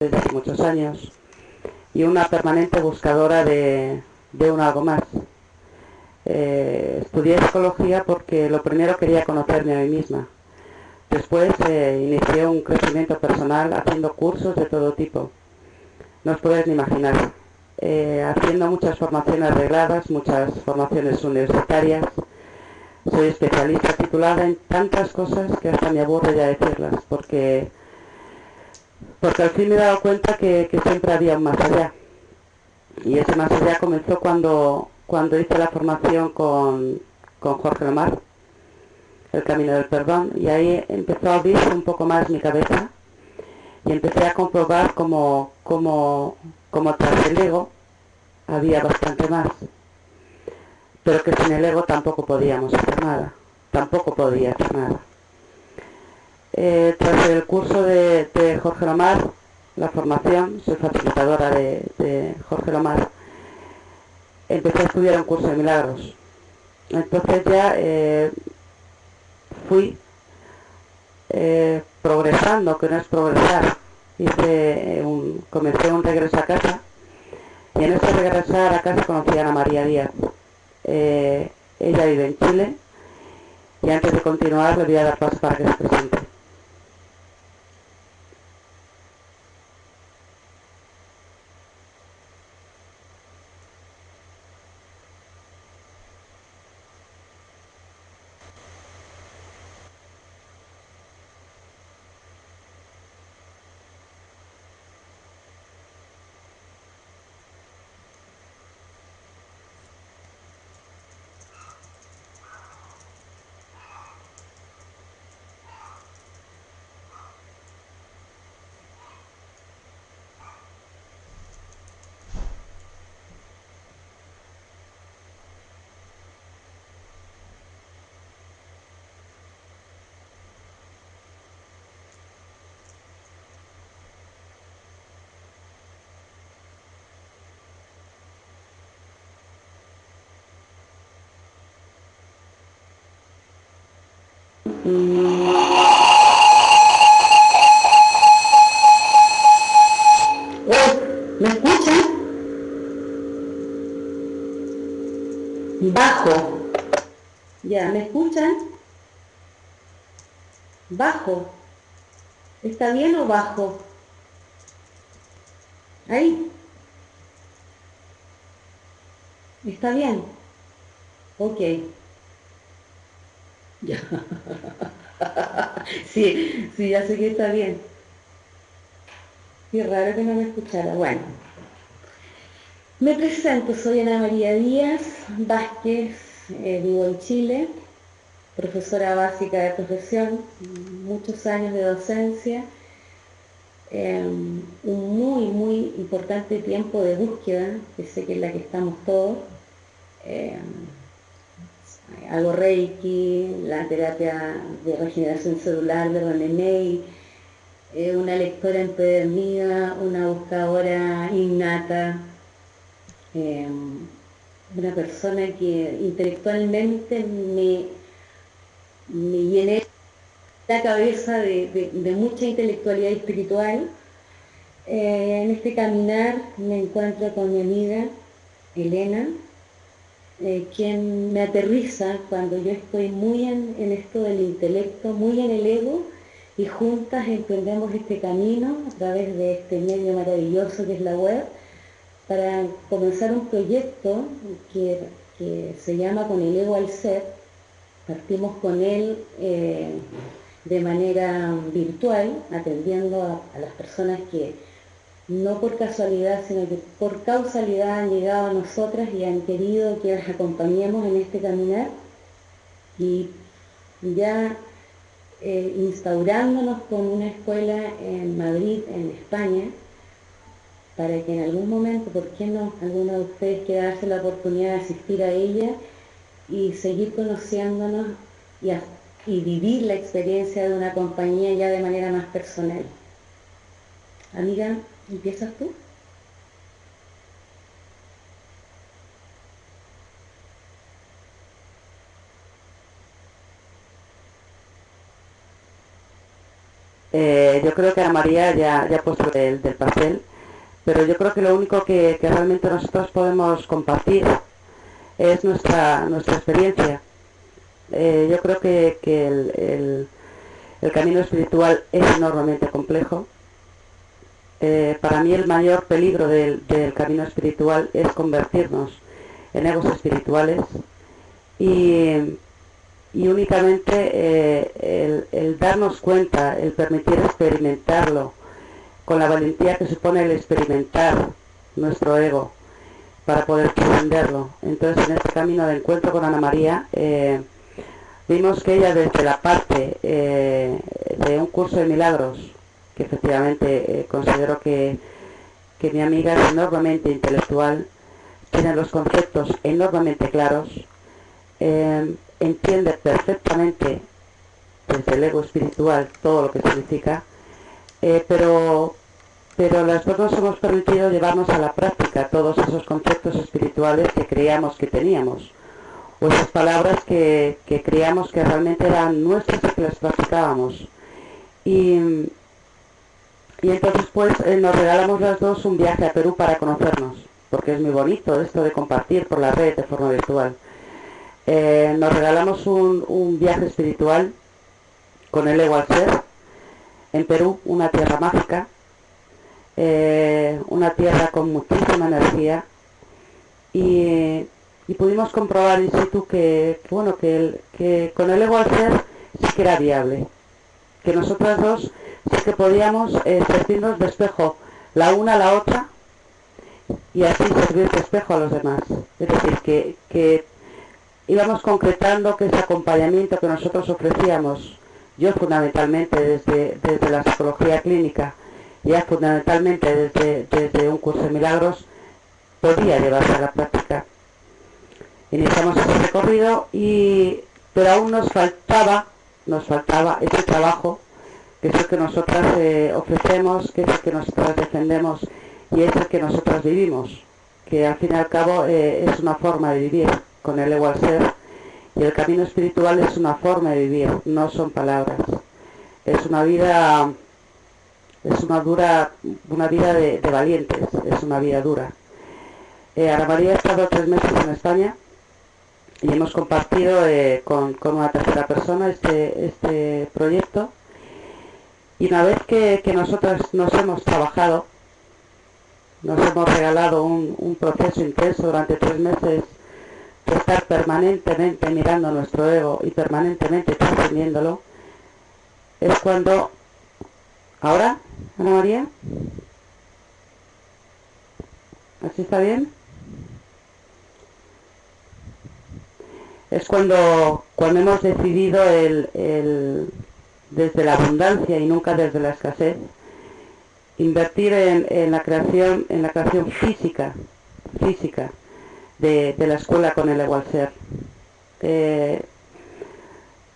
desde hace muchos años y una permanente buscadora de un algo más. Estudié psicología porque lo primero quería conocerme a mí misma. Después inicié un crecimiento personal haciendo cursos de todo tipo. No os podéis ni imaginar. Haciendo muchas formaciones regladas, muchas formaciones universitarias. Soy especialista titulada en tantas cosas que hasta me aburre ya decirlas, porque al fin me he dado cuenta que siempre había un más allá. Y ese más allá comenzó cuando hice la formación con Jorge Lomar, El Camino del Perdón, y ahí empezó a abrirse un poco más mi cabeza y empecé a comprobar como tras el ego había bastante más, pero que sin el ego tampoco podíamos hacer nada, tampoco podía hacer nada. Tras el curso de Jorge Lomar, la formación, soy facilitadora de Jorge Lomar, empecé a estudiar un curso de milagros. Entonces ya fui progresando, que no es progresar. Comencé un regreso a casa y en ese regresar a casa conocí a Ana María Díaz. Ella vive en Chile y antes de continuar le voy a dar paso para que se presente. ¿Me escuchan? Bajo. Ya, ¿me escuchan? Bajo. ¿Está bien o bajo? Ahí. ¿Está bien? Ok. Ya. Sí, sí, ya sé que está bien. Qué raro que no me escuchara. Bueno, me presento, soy Ana María Díaz Vázquez, vivo en Chile, profesora básica de profesión, muchos años de docencia, un muy importante tiempo de búsqueda, que sé que es la que estamos todos. eh, Hago Reiki, la terapia de regeneración celular de René May, una lectora empedernida, una buscadora innata, eh, una persona que intelectualmente me llené la cabeza de mucha intelectualidad espiritual. En este caminar me encuentro con mi amiga Elena, quien me aterriza cuando yo estoy muy en esto del intelecto, muy en el ego, y juntas emprendemos este camino a través de este medio maravilloso que es la web, para comenzar un proyecto que se llama Con el ego al ser. Partimos con él de manera virtual, atendiendo a las personas que no por casualidad, sino que por causalidad han llegado a nosotras y han querido que las acompañemos en este caminar, y ya instaurándonos con una escuela en Madrid, en España, para que en algún momento, ¿por qué no?, alguno de ustedes quiera darse la oportunidad de asistir a ella y seguir conociéndonos y, y vivir la experiencia de una compañía ya de manera más personal. Amiga, ¿empiezas tú? Yo creo que Ana María ya ha puesto del pastel, pero yo creo que lo único que realmente nosotros podemos compartir es nuestra experiencia. Yo creo que el camino espiritual es enormemente complejo. Para mí el mayor peligro del camino espiritual es convertirnos en egos espirituales y, y únicamente el darnos cuenta, el permitir experimentarlo, con la valentía que supone el experimentar nuestro ego para poder trascenderlo. Entonces, en este camino de encuentro con Ana María, vimos que ella, desde la parte de un curso de milagros, que efectivamente considero que mi amiga es enormemente intelectual, tiene los conceptos enormemente claros, entiende perfectamente desde el ego espiritual todo lo que significa, pero las dos nos hemos permitido llevarnos a la práctica todos esos conceptos espirituales que creíamos que teníamos, o esas palabras que creíamos que realmente eran nuestras y que las practicábamos. Y entonces pues nos regalamos las dos un viaje a Perú para conocernos, porque es muy bonito esto de compartir por la red de forma virtual. Nos regalamos un viaje espiritual con el ego al ser, en Perú, una tierra mágica, una tierra con muchísima energía, y pudimos comprobar in situ que con el ego al ser sí que era viable, que nosotras dos sí que podíamos servirnos de espejo la una a la otra y así servir de espejo a los demás. Es decir, que íbamos concretando que ese acompañamiento que nosotros ofrecíamos, yo fundamentalmente desde la psicología clínica, ya fundamentalmente desde un curso de milagros, podía llevarse a la práctica. Iniciamos ese recorrido, pero aún nos faltaba ese trabajo, que es el que nosotras ofrecemos, que es el que nosotras defendemos y es el que nosotras vivimos, que al fin y al cabo es una forma de vivir con el ego al ser, y el camino espiritual es una forma de vivir, no son palabras. Es una vida, una vida de valientes, es una vida dura. Ana María ha estado 3 meses en España y hemos compartido con una tercera persona este proyecto, y una vez que nosotras nos hemos trabajado, nos hemos regalado un proceso intenso durante 3 meses de estar permanentemente mirando nuestro ego y permanentemente trascendiéndolo, es cuando... ¿Ahora, Ana María? ¿Así está bien? Es cuando hemos decidido desde la abundancia y nunca desde la escasez, invertir en la creación física de la escuela con el ego al ser.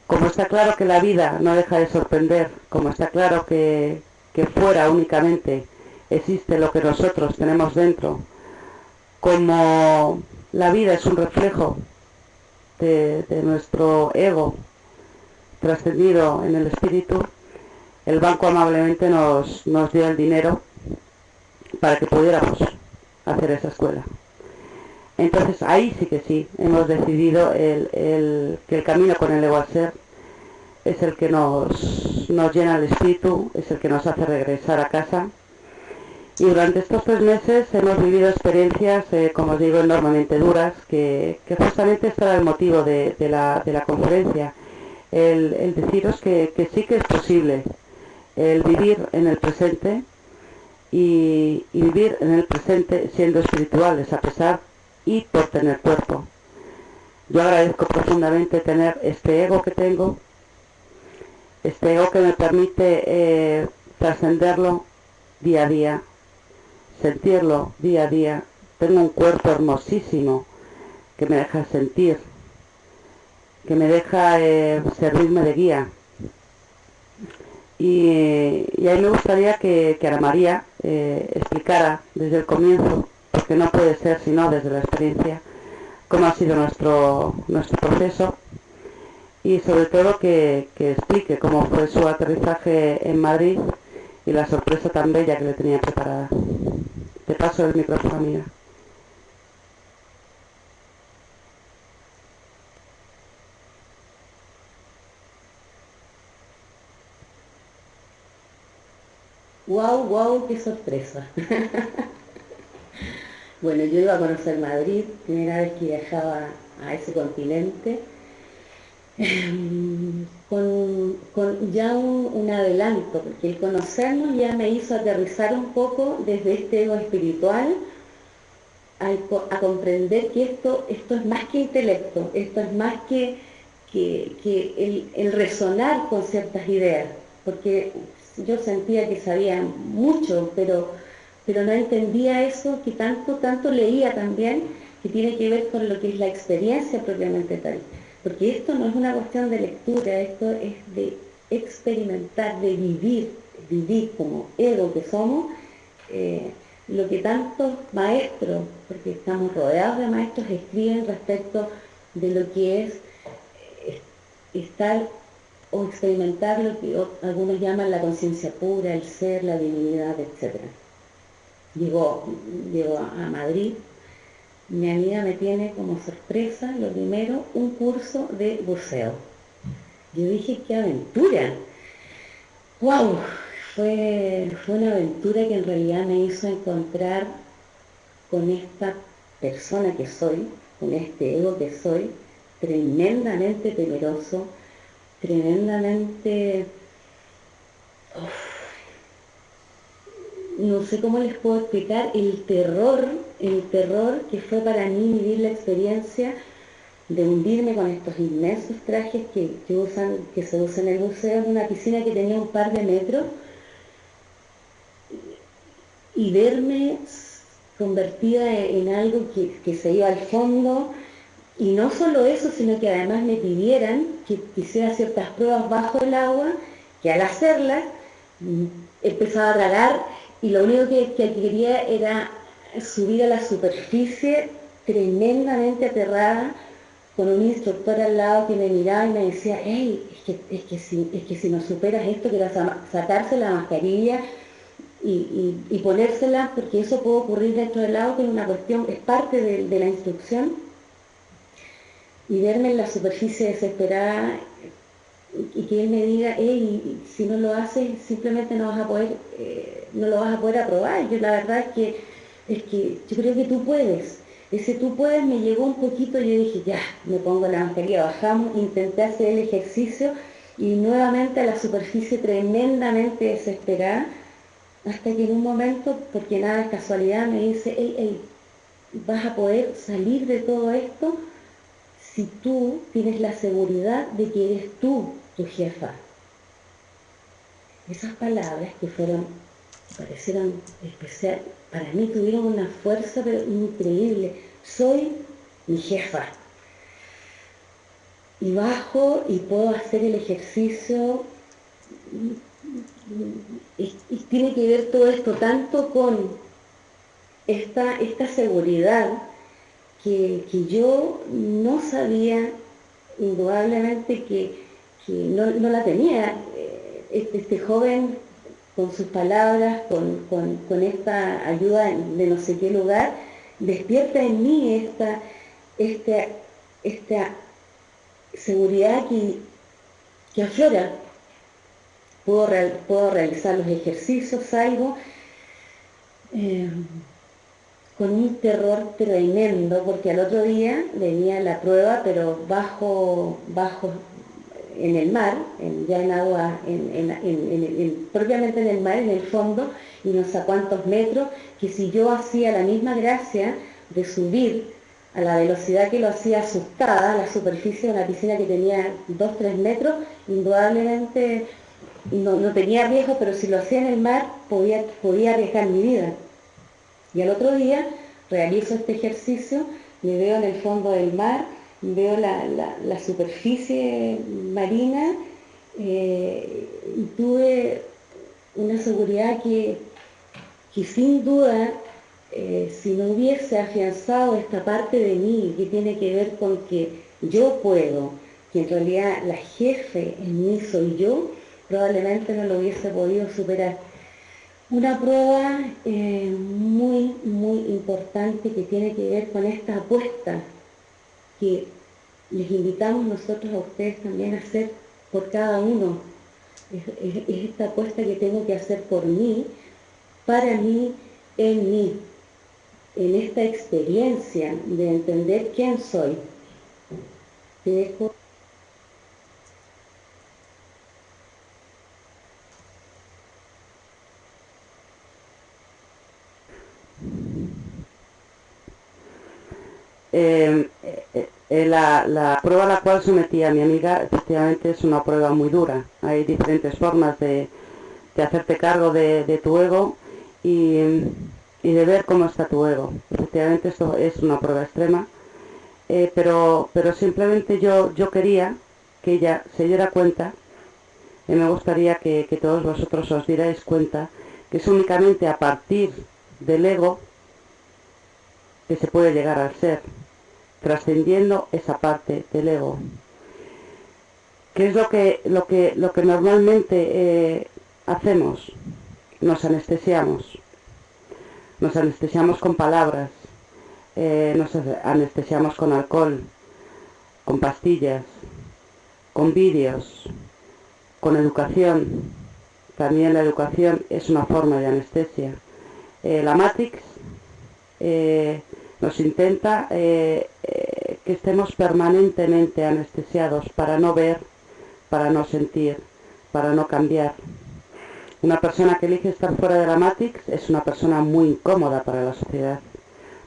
Como está claro que la vida no deja de sorprender, como está claro que fuera únicamente existe lo que nosotros tenemos dentro, como la vida es un reflejo de nuestro ego trascendido en el espíritu, el banco amablemente nos dio el dinero para que pudiéramos hacer esa escuela. Entonces ahí sí que sí, hemos decidido que el camino con el ego al ser es el que nos llena el espíritu, es el que nos hace regresar a casa. Y durante estos 3 meses hemos vivido experiencias, como os digo, enormemente duras, que justamente este era el motivo de la conferencia, el deciros que sí que es posible el vivir en el presente y vivir en el presente siendo espirituales a pesar y por tener cuerpo. Yo agradezco profundamente tener este ego que tengo, este ego que me permite trascenderlo día a día, sentirlo día a día. Tengo un cuerpo hermosísimo que me deja sentir, que me deja servirme de guía. Y ahí me gustaría que Ana María explicara desde el comienzo, porque no puede ser sino desde la experiencia, cómo ha sido nuestro proceso y sobre todo que explique cómo fue su aterrizaje en Madrid y la sorpresa tan bella que le tenía preparada. Te paso el micrófono, amiga. ¡Wow, wow! ¡Qué sorpresa! Bueno, yo iba a conocer Madrid, primera vez que viajaba a ese continente, con ya un adelanto, porque el conocernos ya me hizo aterrizar un poco desde este ego espiritual a comprender que esto es más que intelecto, esto es más que el resonar con ciertas ideas, porque yo sentía que sabía mucho, pero no entendía eso que tanto leía también, que tiene que ver con lo que es la experiencia propiamente tal. Porque esto no es una cuestión de lectura, esto es de experimentar, de vivir como ego que somos, eh, lo que tantos maestros, porque estamos rodeados de maestros, escriben respecto de lo que es estar o experimentar lo que algunos llaman la conciencia pura, el ser, la divinidad, etc. Llego a Madrid, mi amiga me tiene como sorpresa, lo primero, un curso de buceo. Yo dije, ¡qué aventura! ¡Wow! Fue una aventura que en realidad me hizo encontrar con esta persona que soy, con este ego que soy, tremendamente temeroso, tremendamente, no sé cómo les puedo explicar, el terror que fue para mí vivir la experiencia de hundirme con estos inmensos trajes que se usan en el buceo en una piscina que tenía un par de metros y verme convertida en algo que se iba al fondo. Y no solo eso, sino que además me pidieran que hiciera ciertas pruebas bajo el agua, que al hacerlas empezaba a tragar y lo único que quería era subir a la superficie tremendamente aterrada, con un instructor al lado que me miraba y me decía, hey, es que si no superas esto, que era sacarse la mascarilla y ponérsela, porque eso puede ocurrir dentro del agua, que es una cuestión, es parte de la instrucción, y verme en la superficie desesperada y que él me diga, hey, si no lo haces, simplemente no vas a poder, no lo vas a poder aprobar. Yo la verdad es que yo creo que tú puedes. Ese tú puedes me llegó un poquito, yo dije, ya, me pongo la mascarilla, bajamos, intenté hacer el ejercicio y nuevamente a la superficie tremendamente desesperada, hasta que en un momento, porque nada es casualidad, me dice, hey, vas a poder salir de todo esto si tú tienes la seguridad de que eres tú tu jefa. Esas palabras que parecieron especial, para mí tuvieron una fuerza pero increíble. Soy mi jefa. Y bajo y puedo hacer el ejercicio. Y tiene que ver todo esto tanto con esta seguridad que yo no sabía, indudablemente que no la tenía. Este joven, con sus palabras, con esta ayuda de no sé qué lugar, despierta en mí esta seguridad que aflora. Puedo realizar los ejercicios, salgo eh, con un terror tremendo, porque al otro día venía la prueba, pero bajo en el mar, ya en agua, propiamente en el mar, en el fondo, y no sé a cuántos metros, que si yo hacía la misma gracia de subir a la velocidad que lo hacía asustada, a la superficie de una piscina que tenía 2-3 metros, indudablemente no tenía riesgo, pero si lo hacía en el mar podía arriesgar mi vida. Y al otro día realizo este ejercicio, me veo en el fondo del mar, veo la superficie marina, y tuve una seguridad que sin duda, si no hubiese afianzado esta parte de mí que tiene que ver con que yo puedo, que en realidad la jefe en mí soy yo, probablemente no lo hubiese podido superar. Una prueba muy, muy importante que tiene que ver con esta apuesta que les invitamos nosotros a ustedes también a hacer por cada uno. Es esta apuesta que tengo que hacer por mí, para mí, en mí, en esta experiencia de entender quién soy. Te dejo. La prueba a la cual sometí a mi amiga efectivamente es una prueba muy dura. Hay diferentes formas de hacerte cargo de tu ego y, y de ver cómo está tu ego. Efectivamente esto es una prueba extrema, pero simplemente yo quería que ella se diera cuenta, y me gustaría que todos vosotros os dierais cuenta que es únicamente a partir del ego que se puede llegar al ser, trascendiendo esa parte del ego. ¿Qué es lo que normalmente hacemos? Nos anestesiamos. Nos anestesiamos con palabras, nos anestesiamos con alcohol, con pastillas, con vídeos, con educación. También la educación es una forma de anestesia. La Matrix nos intenta que estemos permanentemente anestesiados para no ver, para no sentir, para no cambiar. Una persona que elige estar fuera de la Matrix es una persona muy incómoda para la sociedad,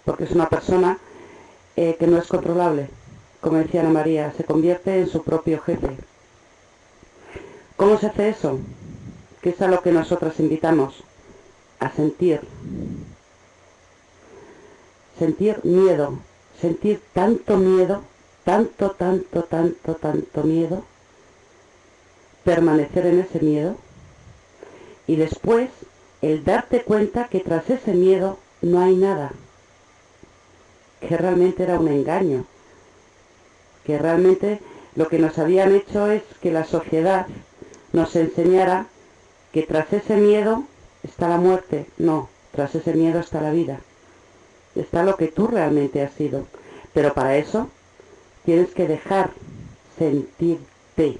porque es una persona que no es controlable. Como decía Ana María, se convierte en su propio jefe. ¿Cómo se hace eso? Que es a lo que nosotros invitamos, a sentir. Sentir miedo, sentir tanto miedo, tanto miedo, permanecer en ese miedo y después el darte cuenta que tras ese miedo no hay nada, que realmente era un engaño, que realmente lo que nos habían hecho es que la sociedad nos enseñara que tras ese miedo está la muerte. No, tras ese miedo está la vida, está lo que tú realmente has sido, pero para eso tienes que dejar sentirte.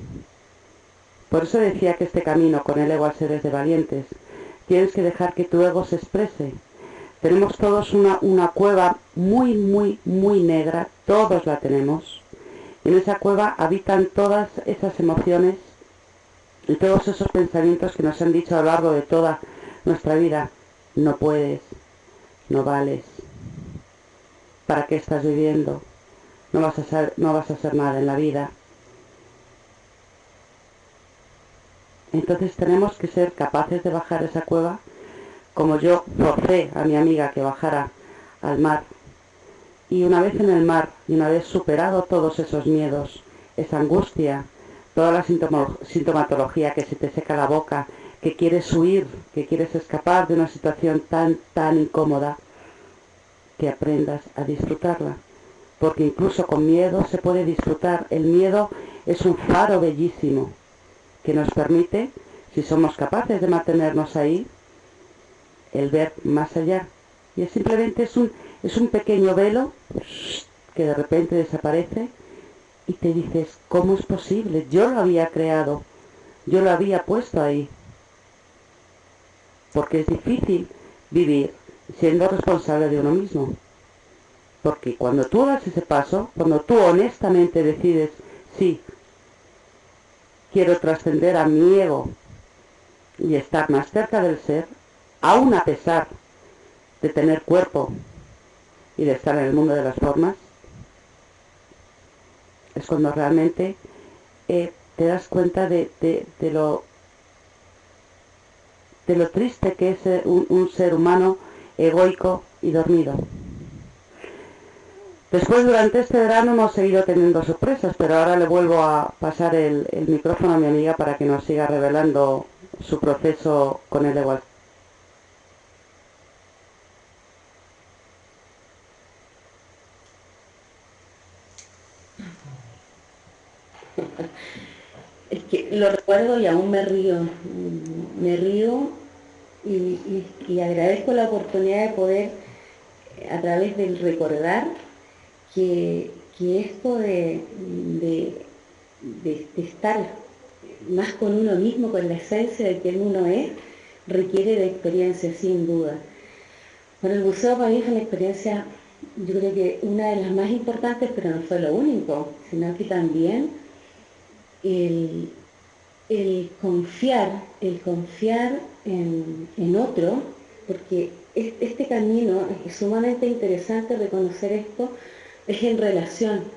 Por eso decía que este camino con el ego al ser es de valientes. Tienes que dejar que tu ego se exprese. Tenemos todos una cueva muy negra, todos la tenemos. En esa cueva habitan todas esas emociones y todos esos pensamientos que nos han dicho a lo largo de toda nuestra vida. No puedes, no vales. ¿Para qué estás viviendo? No vas a hacer nada en la vida. Entonces tenemos que ser capaces de bajar esa cueva, como yo forcé a mi amiga que bajara al mar. Y una vez en el mar, y una vez superado todos esos miedos, esa angustia, toda la sintomatología, que se te seca la boca, que quieres huir, que quieres escapar de una situación tan incómoda, que aprendas a disfrutarla. Porque incluso con miedo se puede disfrutar. El miedo es un faro bellísimo que nos permite, si somos capaces de mantenernos ahí, el ver más allá. Y simplemente es un pequeño velo que de repente desaparece y te dices, ¿cómo es posible? Yo lo había creado, yo lo había puesto ahí. Porque es difícil vivir siendo responsable de uno mismo. Porque cuando tú das ese paso, cuando tú honestamente decides, sí, quiero trascender a mi ego y estar más cerca del ser, aún a pesar de tener cuerpo y de estar en el mundo de las formas, es cuando realmente te das cuenta de lo triste que es un ser humano egoico y dormido. Después, durante este verano hemos seguido teniendo sorpresas, pero ahora le vuelvo a pasar el micrófono a mi amiga para que nos siga revelando su proceso con el ego. Es que lo recuerdo y aún me río y agradezco la oportunidad de poder, a través del recordar, que esto de estar más con uno mismo, con la esencia de quien uno es, requiere de experiencia, sin duda. Bueno, el buceo para mí fue una experiencia, yo creo que una de las más importantes, pero no fue lo único, sino que también el, el confiar en otro, porque este camino es sumamente interesante reconocer esto, es en relación.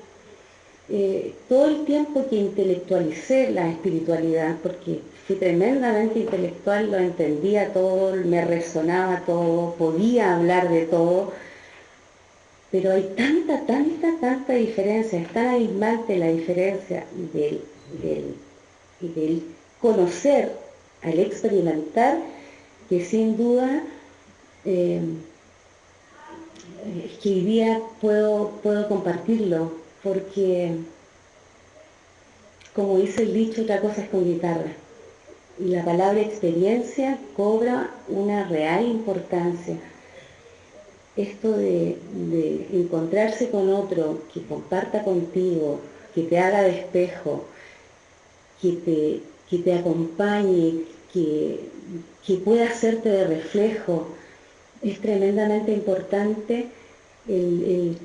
Todo el tiempo que intelectualicé la espiritualidad, porque fui tremendamente intelectual, lo entendía todo, me resonaba todo, podía hablar de todo, pero hay tanta diferencia, es tan abismante la diferencia del conocer al experimentar, que sin duda es que hoy día puedo compartirlo, porque como dice el dicho, otra cosa es con guitarra, y la palabra experiencia cobra una real importancia. Esto de encontrarse con otro que comparta contigo, que te haga de espejo, que te acompañe, que pueda hacerte de reflejo, es tremendamente importante,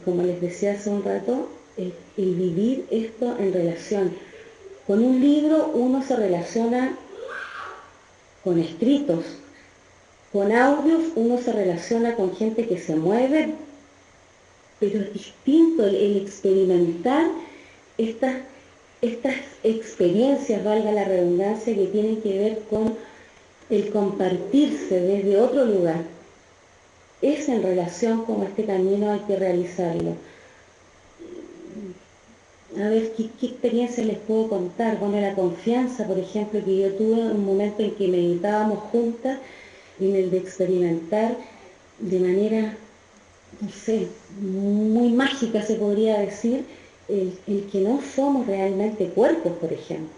como les decía hace un rato, el vivir esto en relación. Con un libro uno se relaciona con escritos, con audios uno se relaciona con gente que se mueve, pero es distinto el experimentar estas experiencias, valga la redundancia, que tienen que ver con el compartirse desde otro lugar. Es en relación con este camino hay que realizarlo. A ver, ¿qué experiencias les puedo contar? Bueno, la confianza, por ejemplo, que yo tuve en un momento en que meditábamos juntas, en el de experimentar de manera, no sé, muy mágica se podría decir, el que no somos realmente cuerpos, por ejemplo.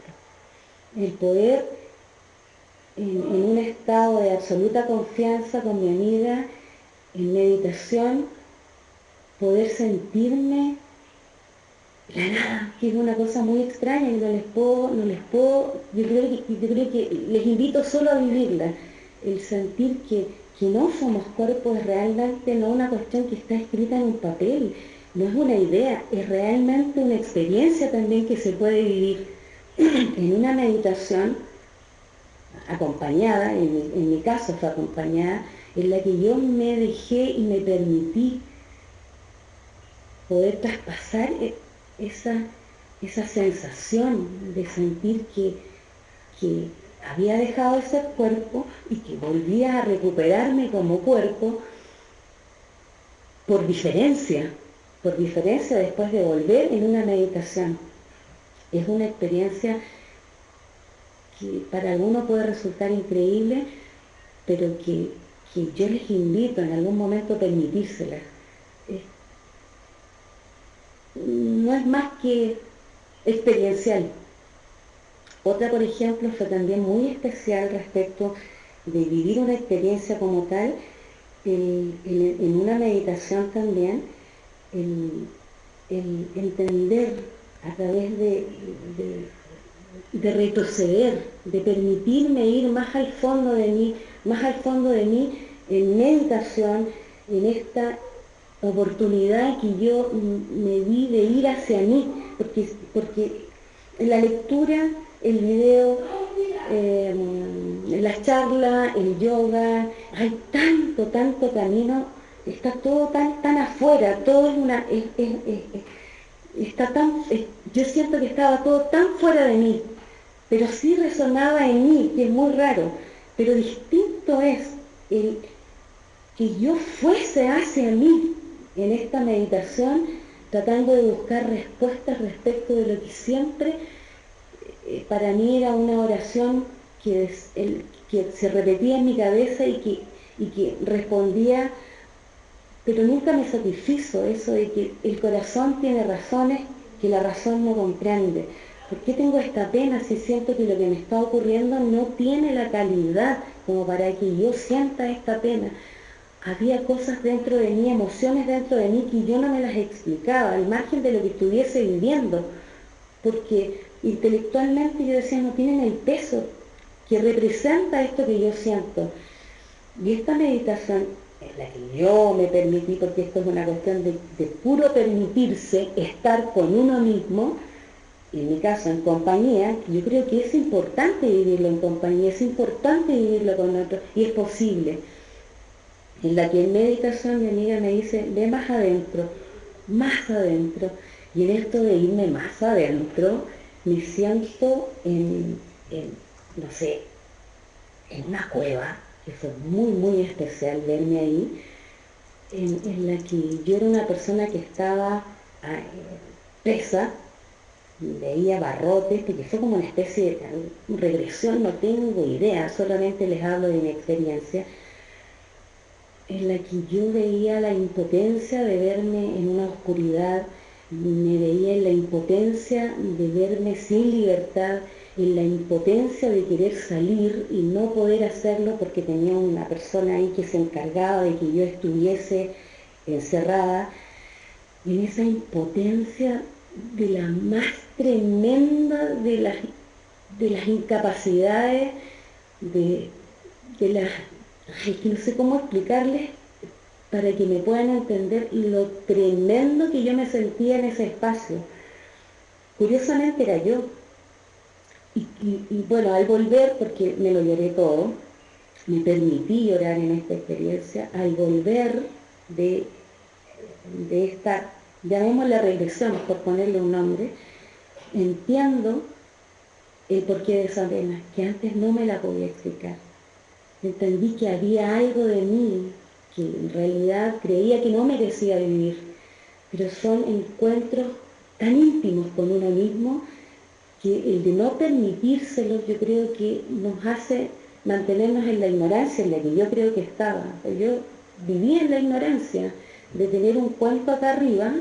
El poder, en un estado de absoluta confianza con mi amiga, en meditación, poder sentirme la nada, que es una cosa muy extraña y no les puedo, yo creo que les invito solo a vivirla, el sentir que no somos cuerpos es realmente no una cuestión que está escrita en un papel, no es una idea, es realmente una experiencia también que se puede vivir en una meditación acompañada, en mi caso fue acompañada, en la que yo me dejé y me permití poder traspasar esa sensación de sentir que había dejado de ser cuerpo y que volvía a recuperarme como cuerpo por diferencia después de volver en una meditación. Es una experiencia que para algunos puede resultar increíble, pero que yo les invito en algún momento a permitírsela. No es más que experiencial. Otra, por ejemplo, fue también muy especial respecto de vivir una experiencia como tal, en una meditación también, el entender a través de retroceder, de permitirme ir más al fondo de mí, en meditación, en esta oportunidad que yo me di de ir hacia mí, porque en la lectura, el video, las charlas, el yoga, hay tanto camino, está todo tan afuera, todo es una, está yo siento que estaba todo tan fuera de mí, pero sí resonaba en mí, que es muy raro, pero distinto es el que yo fuese hacia mí en esta meditación, tratando de buscar respuestas respecto de lo que siempre para mí era una oración que se repetía en mi cabeza y que respondía, pero nunca me satisfizo eso de que el corazón tiene razones que la razón no comprende. ¿Por qué tengo esta pena si siento que lo que me está ocurriendo no tiene la calidad como para que yo sienta esta pena? Había cosas dentro de mí, emociones dentro de mí que yo no me las explicaba, al margen de lo que estuviese viviendo, porque intelectualmente yo decía, no tienen el peso que representa esto que yo siento. Y esta meditación, en la que yo me permití, porque esto es una cuestión de puro permitirse estar con uno mismo, en mi caso en compañía, yo creo que es importante vivirlo en compañía, es importante vivirlo con otros, y es posible. En la que en meditación mi amiga me dice, ve más adentro, y en esto de irme más adentro, me siento no sé, en una cueva, que fue muy, muy especial verme ahí, en la que yo era una persona que estaba presa, veía barrotes, porque fue como una especie de regresión, no tengo idea, solamente les hablo de mi experiencia, en la que yo veía la impotencia de verme en una oscuridad, me veía en la impotencia de verme sin libertad, en la impotencia de querer salir y no poder hacerlo porque tenía una persona ahí que se encargaba de que yo estuviese encerrada, en esa impotencia de la más tremenda de las incapacidades, de, de las... Ay, que no sé cómo explicarles para que me puedan entender lo tremendo que yo me sentía en ese espacio. Curiosamente era yo. Y bueno, al volver, porque me lo lloré todo, me permití llorar en esta experiencia, al volver de, de esta, llamémosla regresión, por ponerle un nombre, entiendo el porqué de esa pena, que antes no me la podía explicar. Entendí que había algo de mí que en realidad creía que no merecía vivir, pero son encuentros tan íntimos con uno mismo que el de no permitírselos yo creo que nos hace mantenernos en la ignorancia en la que yo creo que estaba. Yo vivía en la ignorancia de tener un cuento acá arriba,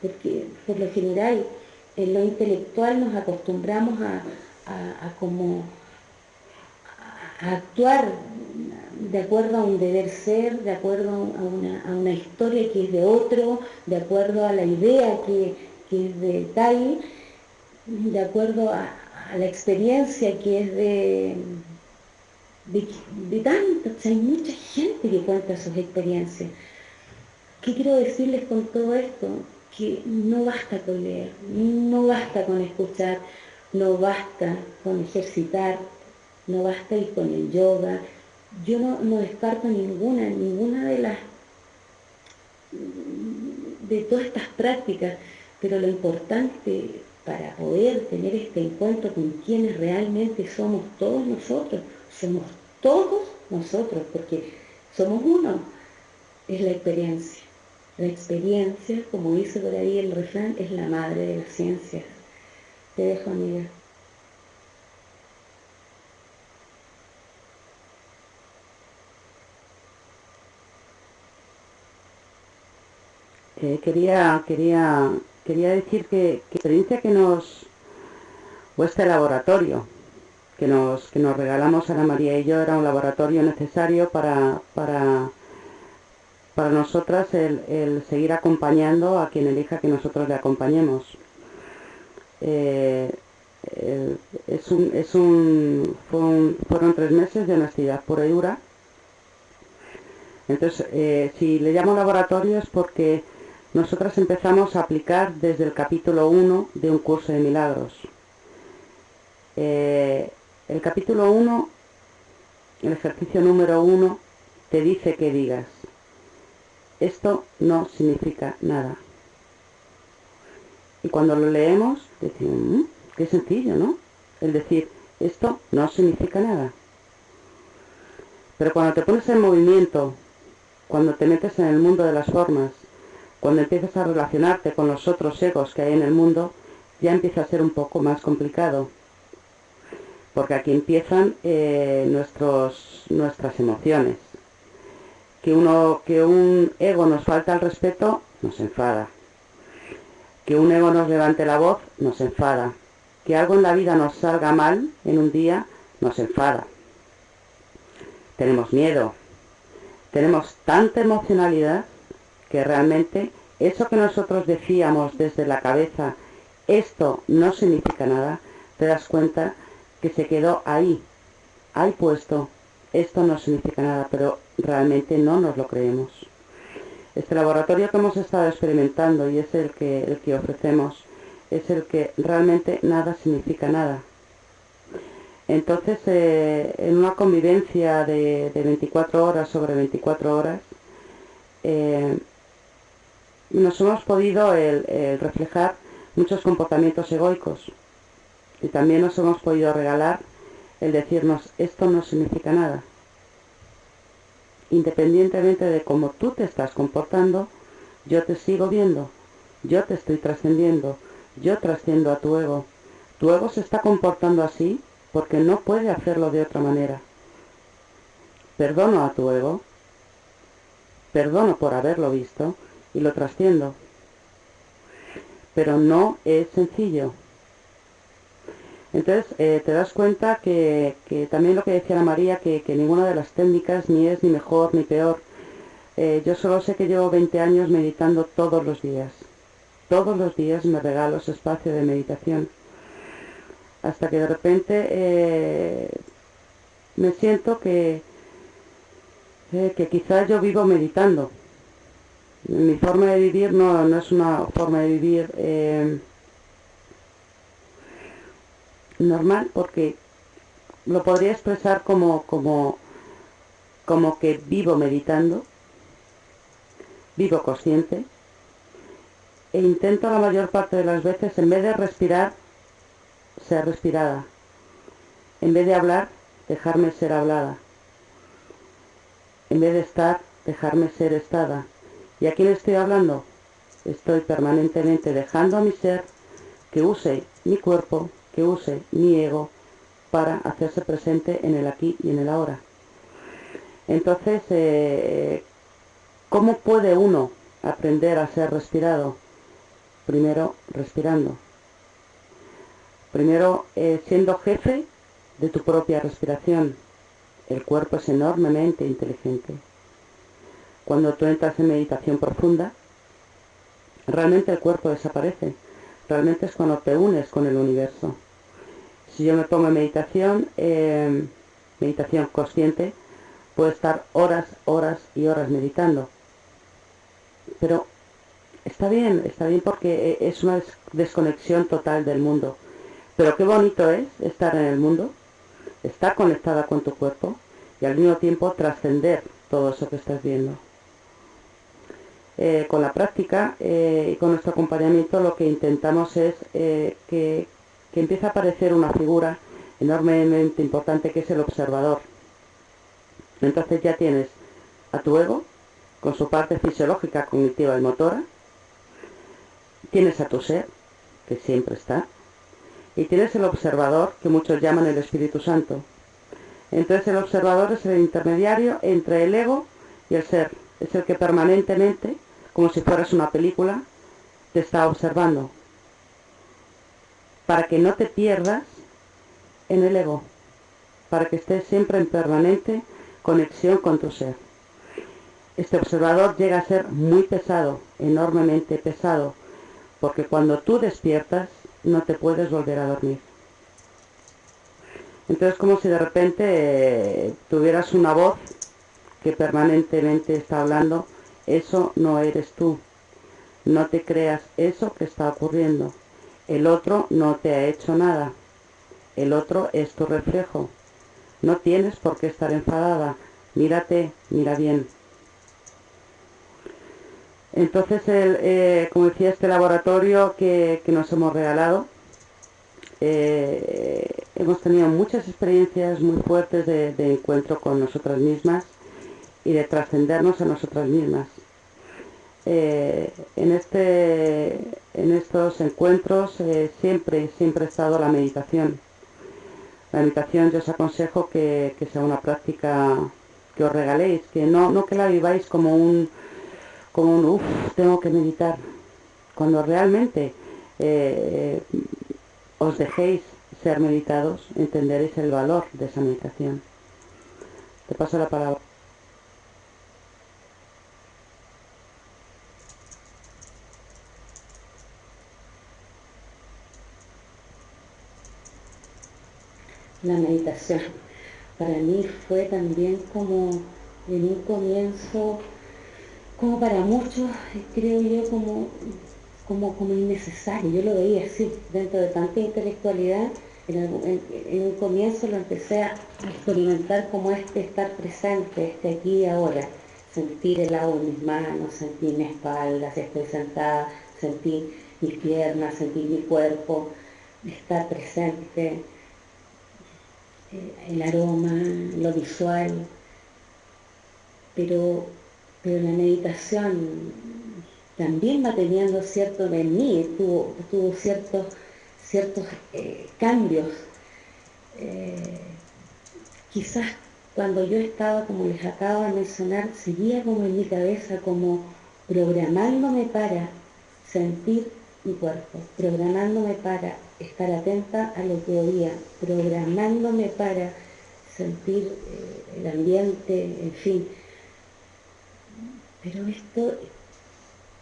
porque por lo general en lo intelectual nos acostumbramos a como a actuar de acuerdo a un deber ser, de acuerdo a una historia que es de otro, de acuerdo a la idea que es de tal, de acuerdo a la experiencia que es de tanto, o sea, hay mucha gente que cuenta sus experiencias. ¿Qué quiero decirles con todo esto? Que no basta con leer, no basta con escuchar, no basta con ejercitar, no basta ir con el yoga. Yo no descarto ninguna de todas estas prácticas, pero lo importante para poder tener este encuentro con quienes realmente somos todos nosotros, porque somos uno, es la experiencia. La experiencia, como dice por ahí el refrán, es la madre de las ciencias. Te dejo, amiga. Quería decir que la experiencia o este laboratorio que nos regalamos Ana María y yo era un laboratorio necesario para nosotras el seguir acompañando a quien elija que nosotros le acompañemos. Eh, fueron 3 meses de honestidad pura y dura. Entonces, si le llamo laboratorio es porque nosotras empezamos a aplicar desde el capítulo 1 de un curso de milagros. El capítulo 1, el ejercicio número 1, te dice que digas, esto no significa nada. Y cuando lo leemos, decimos, qué sencillo, ¿no? El decir, esto no significa nada. Pero cuando te pones en movimiento, cuando te metes en el mundo de las formas, cuando empiezas a relacionarte con los otros egos que hay en el mundo, ya empieza a ser un poco más complicado. Porque aquí empiezan nuestras emociones. Que un ego nos falta el respeto, nos enfada. Que un ego nos levante la voz, nos enfada. que algo en la vida nos salga mal en un día nos enfada. Tenemos miedo, tenemos tanta emocionalidad que realmente eso que nosotros decíamos desde la cabeza, esto no significa nada, te das cuenta que se quedó ahí puesto, esto no significa nada, pero realmente no nos lo creemos. Este laboratorio que hemos estado experimentando y es el que ofrecemos, es el que realmente nada significa nada. Entonces, en una convivencia de 24 horas sobre 24 horas, nos hemos podido el reflejar muchos comportamientos egoicos y también nos hemos podido regalar el decirnos esto no significa nada. Independientemente de cómo tú te estás comportando, yo te sigo viendo, yo te estoy trascendiendo, yo trasciendo a tu ego. Tu ego se está comportando así porque no puede hacerlo de otra manera. Perdono a tu ego, perdono por haberlo visto y lo trasciendo. Pero no es sencillo. Entonces te das cuenta que también lo que decía la María, que ninguna de las técnicas ni es ni mejor ni peor. Yo solo sé que llevo 20 años meditando todos los días. Todos los días me regalo ese espacio de meditación. Hasta que de repente me siento que quizás yo vivo meditando. Mi forma de vivir no es una forma de vivir normal, porque lo podría expresar como que vivo meditando, vivo consciente, e intento la mayor parte de las veces, en vez de respirar, ser respirada, en vez de hablar, dejarme ser hablada, en vez de estar, dejarme ser estada. ¿Y a quién estoy hablando? Estoy permanentemente dejando a mi ser que use mi cuerpo, que use mi ego para hacerse presente en el aquí y en el ahora. Entonces, ¿cómo puede uno aprender a ser respirado? Primero, respirando. Primero, siendo jefe de tu propia respiración. El cuerpo es enormemente inteligente. Cuando tú entras en meditación profunda, realmente el cuerpo desaparece. Realmente es cuando te unes con el universo. Si yo me pongo en meditación consciente, puedo estar horas y horas meditando. Pero está bien porque es una desconexión total del mundo. Pero qué bonito es estar en el mundo, estar conectada con tu cuerpo y al mismo tiempo trascender todo eso que estás viendo. Con la práctica y con nuestro acompañamiento lo que intentamos es que empiece a aparecer una figura enormemente importante, que es el observador. Entonces ya tienes a tu ego con su parte fisiológica, cognitiva y motora, tienes a tu ser, que siempre está, y tienes el observador, que muchos llaman el Espíritu Santo. Entonces el observador es el intermediario entre el ego y el ser. Es el que permanentemente, como si fueras una película, te está observando, para que no te pierdas en el ego, para que estés siempre en permanente conexión con tu ser. Este observador llega a ser muy pesado, enormemente pesado, porque cuando tú despiertas no te puedes volver a dormir. Entonces, como si de repente tuvieras una voz que permanentemente está hablando, eso no eres tú. No te creas eso que está ocurriendo. El otro no te ha hecho nada. El otro es tu reflejo. No tienes por qué estar enfadada. Mírate, mira bien. Entonces, como decía, este laboratorio que nos hemos regalado, hemos tenido muchas experiencias muy fuertes de encuentro con nosotras mismas y de trascendernos a nosotras mismas. En estos encuentros siempre ha estado la meditación. La meditación yo os aconsejo que sea una práctica que os regaléis, que no que la viváis como un tengo que meditar, cuando realmente os dejéis ser meditados, entenderéis el valor de esa meditación. Te paso la palabra. La meditación para mí fue también como en un comienzo, como para muchos, creo yo, como innecesario. Yo lo veía así, dentro de tanta intelectualidad. En un comienzo lo empecé a experimentar como estar presente, aquí y ahora, sentir el agua en mis manos, sentir mi espalda, si estoy sentada, sentir mis piernas, sentir mi cuerpo, estar presente, el aroma, lo visual, pero la meditación también va teniendo cierto de mí, tuvo ciertos cambios. Quizás cuando yo estaba, como les acabo de mencionar, seguía como en mi cabeza, como programándome para sentir mi cuerpo, programándome para estar atenta a lo que oía, programándome para sentir el ambiente, en fin. Pero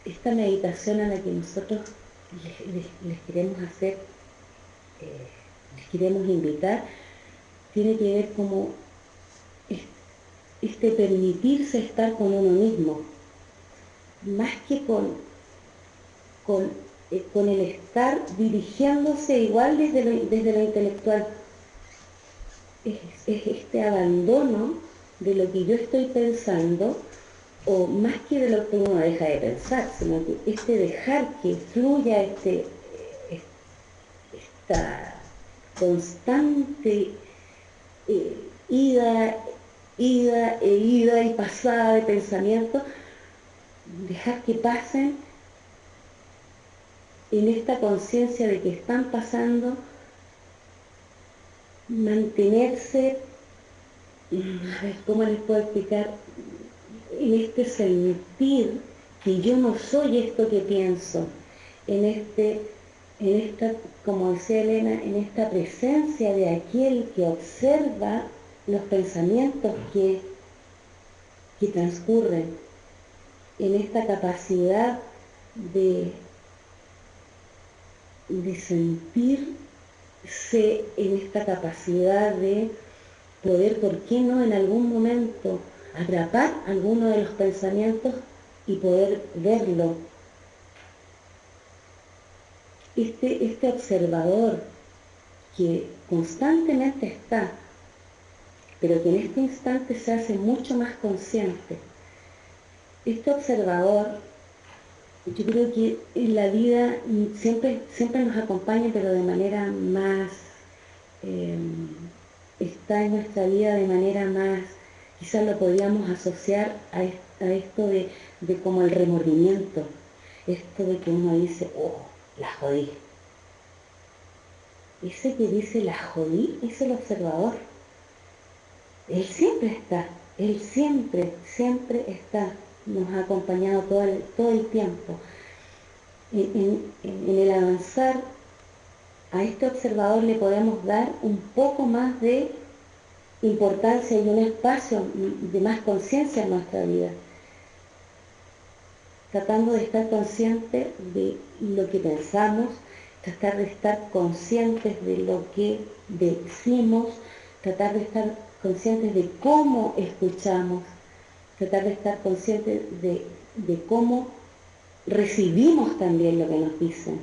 esta meditación a la que nosotros les queremos hacer, les queremos invitar, tiene que ver como este permitirse estar con uno mismo, más que con el estar dirigiéndose igual desde lo intelectual. Es este abandono de lo que yo estoy pensando, o más que de lo que uno deja de pensar, sino que este dejar que fluya esta constante ida y pasada de pensamientos, dejar que pasen en esta conciencia de que están pasando, mantenerse, a ver, ¿cómo les puedo explicar? En este sentir que yo no soy esto que pienso, en esta, como decía Elena, en esta presencia de aquel que observa los pensamientos que transcurren, en esta capacidad de sentirse, en esta capacidad de poder, ¿por qué no en algún momento atrapar alguno de los pensamientos y poder verlo? Este observador que constantemente está, pero que en este instante se hace mucho más consciente. Este observador, yo creo que en la vida siempre nos acompaña, pero de manera más, está en nuestra vida de manera más, quizás lo podríamos asociar a esto de como el remordimiento, esto de que uno dice, oh, la jodí. Ese que dice la jodí es el observador. Él siempre está, él siempre está, nos ha acompañado todo el tiempo. En el avanzar, a este observador le podemos dar un poco más de importancia y un espacio de más conciencia en nuestra vida, tratando de estar conscientes de lo que pensamos, tratar de estar conscientes de lo que decimos, tratar de estar conscientes de cómo escuchamos, tratar de estar conscientes de cómo recibimos también lo que nos dicen.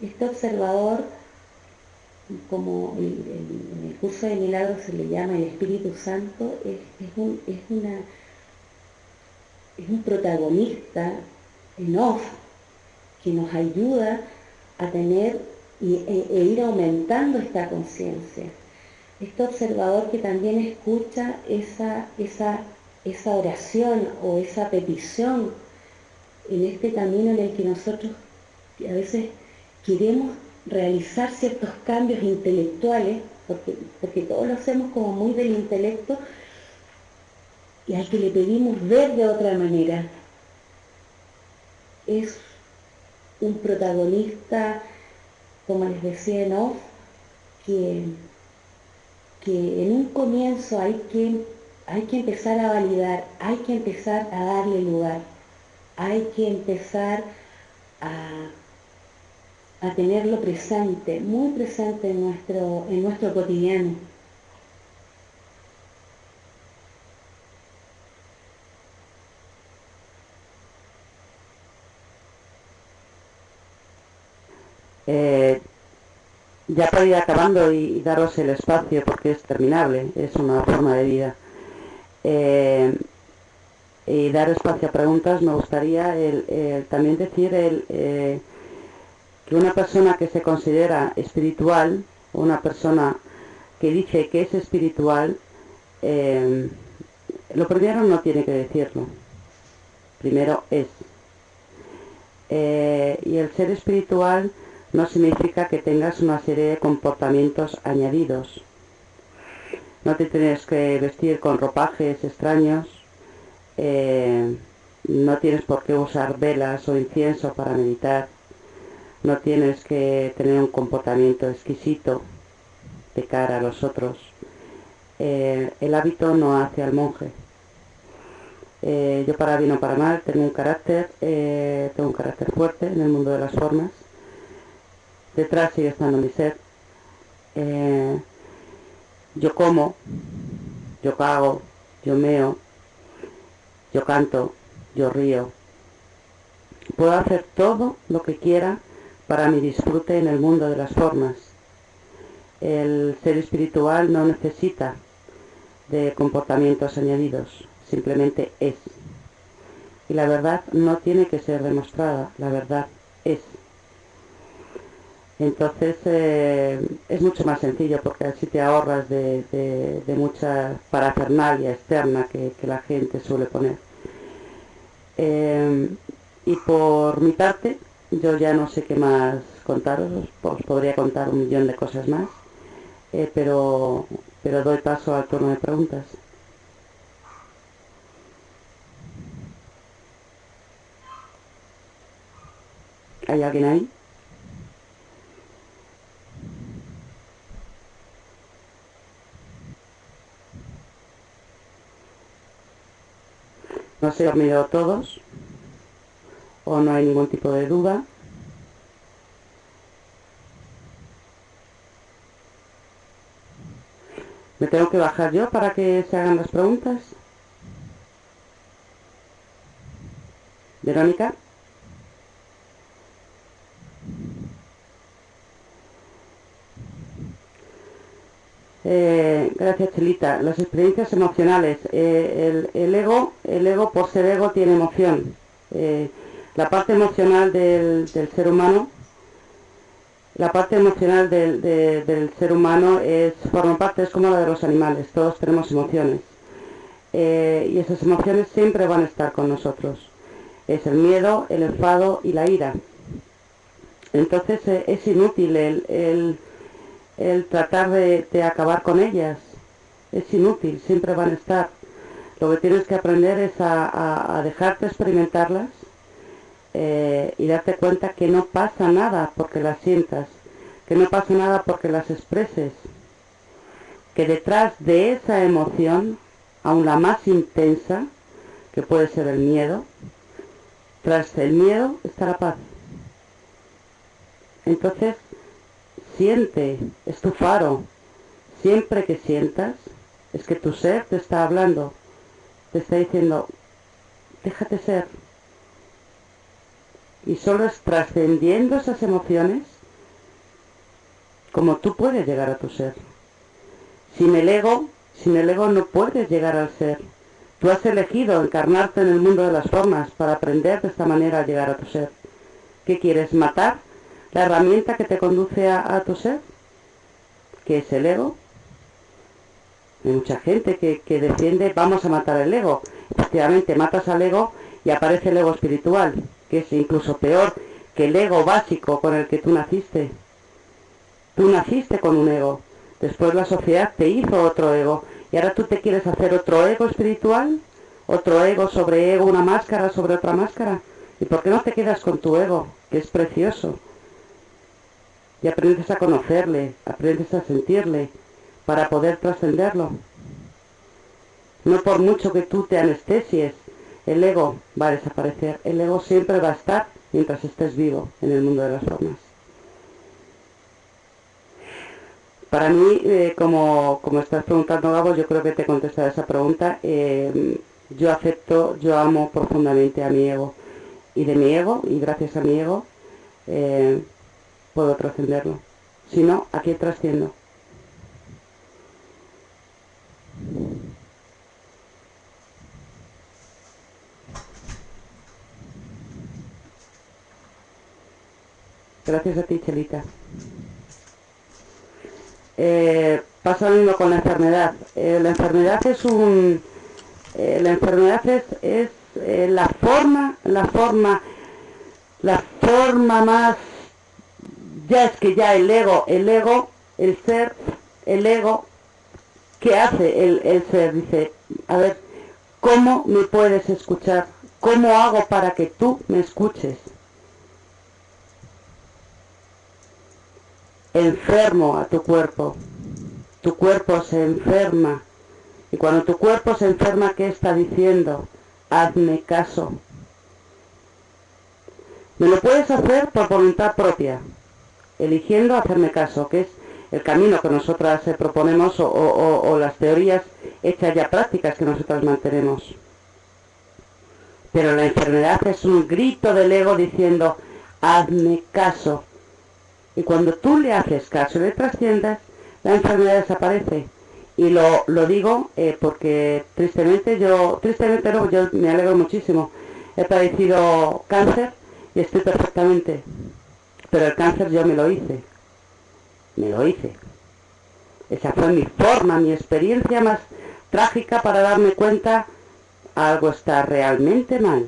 Este observador, como en el curso de milagros se le llama el Espíritu Santo, es un protagonista en off que nos ayuda a tener e ir aumentando esta conciencia. Este observador que también escucha esa oración o esa petición en este camino en el que nosotros a veces queremos realizar ciertos cambios intelectuales, porque todos lo hacemos como muy del intelecto, y al que le pedimos ver de otra manera. Es un protagonista, como les decía, ¿no?, que, que en un comienzo hay que empezar a validar, hay que empezar a darle lugar, hay que empezar a tenerlo presente, muy presente en nuestro cotidiano. Ya para ir acabando y daros el espacio, porque es terminable, es una forma de vida, y dar espacio a preguntas, me gustaría también decir que una persona que se considera espiritual, una persona que dice que es espiritual, lo primero no tiene que decirlo, primero es. Y el ser espiritual no significa que tengas una serie de comportamientos añadidos. No te tienes que vestir con ropajes extraños, no tienes por qué usar velas o incienso para meditar, no tienes que tener un comportamiento exquisito de cara a los otros. El hábito no hace al monje. Yo para bien o para mal tengo un carácter fuerte en el mundo de las formas. Detrás sigue estando mi ser. Yo como, yo cago, yo meo, yo canto, yo río. Puedo hacer todo lo que quiera para mi disfrute en el mundo de las formas. El ser espiritual no necesita de comportamientos añadidos, simplemente es. Y la verdad no tiene que ser demostrada, la verdad es. Entonces es mucho más sencillo, porque así te ahorras de mucha parafernalia externa que la gente suele poner. Y por mi parte, yo ya no sé qué más contaros, os podría contar un millón de cosas más, pero doy paso al turno de preguntas. ¿Hay alguien ahí? No sé si han mirado todos o no hay ningún tipo de duda. ¿Me tengo que bajar yo para que se hagan las preguntas? ¿Verónica? Gracias, Chelita. Las experiencias emocionales. El ego por ser ego tiene emoción. La parte emocional del ser humano, del ser humano forma parte, es como la de los animales. Todos tenemos emociones. Y esas emociones siempre van a estar con nosotros. Es el miedo, el enfado y la ira. Entonces es inútil el tratar de acabar con ellas. Es inútil, siempre van a estar. Lo que tienes que aprender es a dejarte experimentarlas, y darte cuenta que no pasa nada porque las sientas, que no pasa nada porque las expreses, que detrás de esa emoción, aún la más intensa, que puede ser el miedo, tras el miedo está la paz. Entonces, siente, es tu faro. Siempre que sientas, es que tu ser te está hablando, te está diciendo, déjate ser. Y solo es trascendiendo esas emociones como tú puedes llegar a tu ser. Sin el ego no puedes llegar al ser. Tú has elegido encarnarte en el mundo de las formas para aprender de esta manera a llegar a tu ser. ¿Qué quieres? ¿Matar la herramienta que te conduce a tu ser? ¿Qué es el ego? Hay mucha gente que defiende, vamos a matar el ego. Efectivamente, matas al ego y aparece el ego espiritual, que es incluso peor que el ego básico con el que tú naciste. Tú naciste con un ego, después la sociedad te hizo otro ego, y ahora tú te quieres hacer otro ego espiritual, otro ego sobre ego, una máscara sobre otra máscara. ¿Y por qué no te quedas con tu ego, que es precioso? y aprendes a conocerle, aprendes a sentirle para poder trascenderlo. No por mucho que tú te anestesies, el ego va a desaparecer. El ego siempre va a estar mientras estés vivo en el mundo de las formas. Para mí, como estás preguntando, Gabo, yo creo que te he contestado esa pregunta. Yo acepto, yo amo profundamente a mi ego. Y de mi ego, y gracias a mi ego, puedo trascenderlo. Si no, ¿a quién trasciendo? Gracias a ti, Chelita. Pasa lo mismo con la enfermedad. La enfermedad es la forma más, ya es que ya el ego, el ser, el ego, ¿qué hace el ser? Dice, a ver, ¿cómo me puedes escuchar? ¿Cómo hago para que tú me escuches? Enfermo a tu cuerpo se enferma, y cuando tu cuerpo se enferma, ¿qué está diciendo? Hazme caso. Me lo puedes hacer por voluntad propia, eligiendo hacerme caso, que es el camino que nosotras proponemos o las teorías hechas ya prácticas que nosotras mantenemos. Pero la enfermedad es un grito del ego diciendo, hazme caso. Y cuando tú le haces caso y le trasciendas, la enfermedad desaparece. Y lo digo porque tristemente yo me alegro muchísimo. He padecido cáncer y estoy perfectamente. Pero el cáncer yo me lo hice. Esa fue mi forma, mi experiencia más trágica para darme cuenta, algo está realmente mal.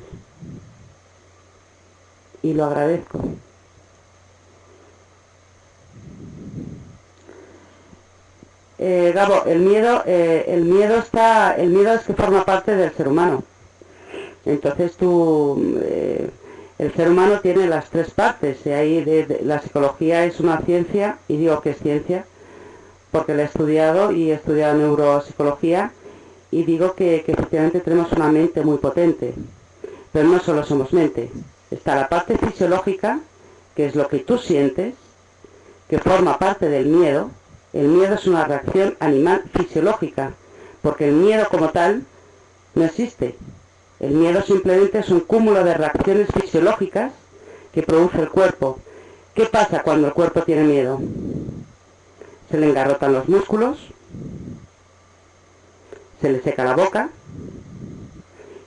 Y lo agradezco. Gabo, el miedo es que forma parte del ser humano. Entonces el ser humano tiene las tres partes. Y ahí la psicología es una ciencia, y digo que es ciencia, porque la he estudiado y he estudiado neuropsicología, y digo que efectivamente tenemos una mente muy potente. Pero no solo somos mente. Está la parte fisiológica, que es lo que tú sientes, que forma parte del miedo. El miedo es una reacción animal fisiológica, porque el miedo como tal no existe. El miedo simplemente es un cúmulo de reacciones fisiológicas que produce el cuerpo. ¿Qué pasa cuando el cuerpo tiene miedo? Se le engarrotan los músculos, se le seca la boca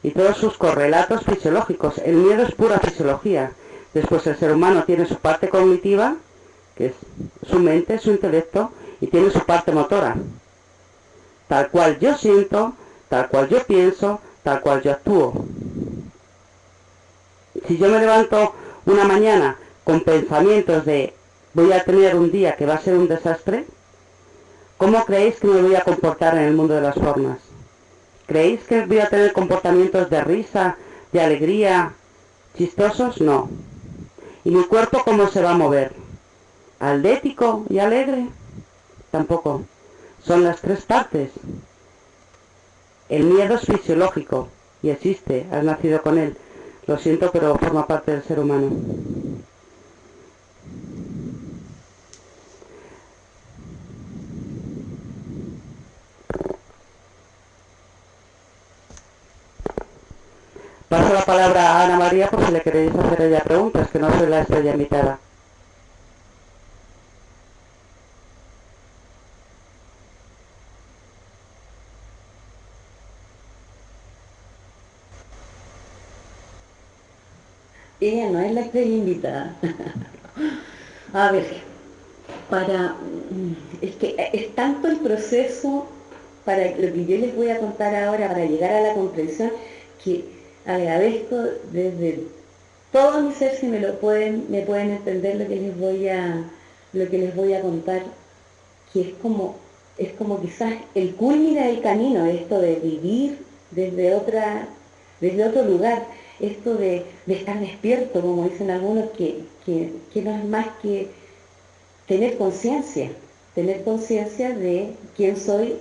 y todos sus correlatos fisiológicos. El miedo es pura fisiología. Después el ser humano tiene su parte cognitiva, que es su mente, su intelecto, y tiene su parte motora. Tal cual yo siento, tal cual yo pienso, tal cual yo actúo. Si yo me levanto una mañana con pensamientos de voy a tener un día que va a ser un desastre, ¿cómo creéis que me voy a comportar en el mundo de las formas? ¿Creéis que voy a tener comportamientos de risa, de alegría, chistosos? No. ¿Y mi cuerpo cómo se va a mover? ¿Atlético y alegre? Tampoco. Son las tres partes. El miedo es fisiológico y existe, has nacido con él. Lo siento, pero forma parte del ser humano. Paso la palabra a Ana María por si le queréis hacer a ella preguntas, que no soy la estrella invitada. Ella no es la estrella invitada. A ver, es que es tanto el proceso para lo que yo les voy a contar ahora, para llegar a la comprensión, que agradezco desde todo mi ser si me pueden entender lo que les voy a contar, que es como quizás el culmine del camino, esto de vivir desde otro lugar, esto de estar despierto, como dicen algunos, que no es más tener conciencia de quién soy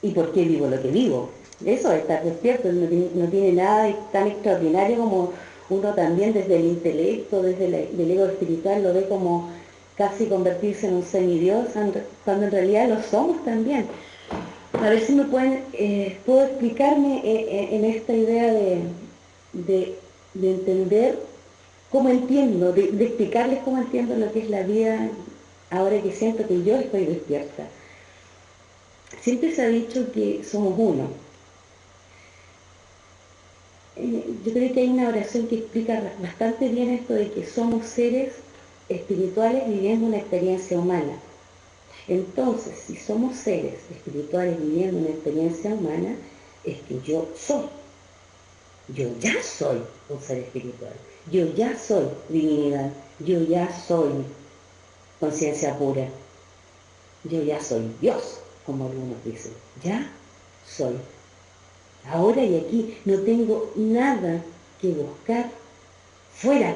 y por qué vivo lo que vivo. Eso es estar despierto, no tiene nada tan extraordinario como uno también desde el intelecto, desde el ego espiritual lo ve como casi convertirse en un semidios, cuando en realidad lo somos también. A ver si me puedo explicarme en esta idea de entender cómo entiendo, de explicarles cómo entiendo lo que es la vida ahora que siento que yo estoy despierta. Siempre se ha dicho que somos uno. Yo creo que hay una oración que explica bastante bien esto de que somos seres espirituales viviendo una experiencia humana. Entonces, si somos seres espirituales viviendo una experiencia humana, es que yo ya soy un ser espiritual, yo ya soy divinidad, yo ya soy conciencia pura, yo ya soy Dios, como algunos dicen, ya soy. Ahora y aquí no tengo nada que buscar fuera,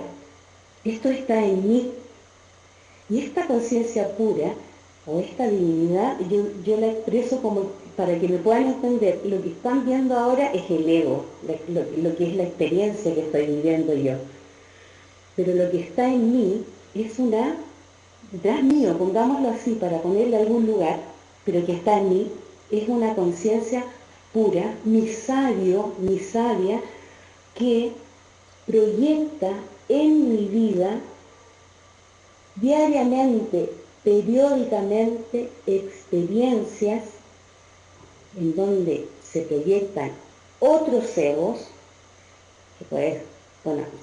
esto está en mí. Y esta conciencia pura, o esta divinidad, yo la expreso como, para que me puedan entender, lo que están viendo ahora es el ego, lo que es la experiencia que estoy viviendo yo. Pero lo que está en mí es detrás mío, pongámoslo así, para ponerle algún lugar, pero que está en mí, es una conciencia pura, mi sabio, mi sabia, que proyecta en mi vida diariamente, periódicamente, experiencias en donde se proyectan otros egos, que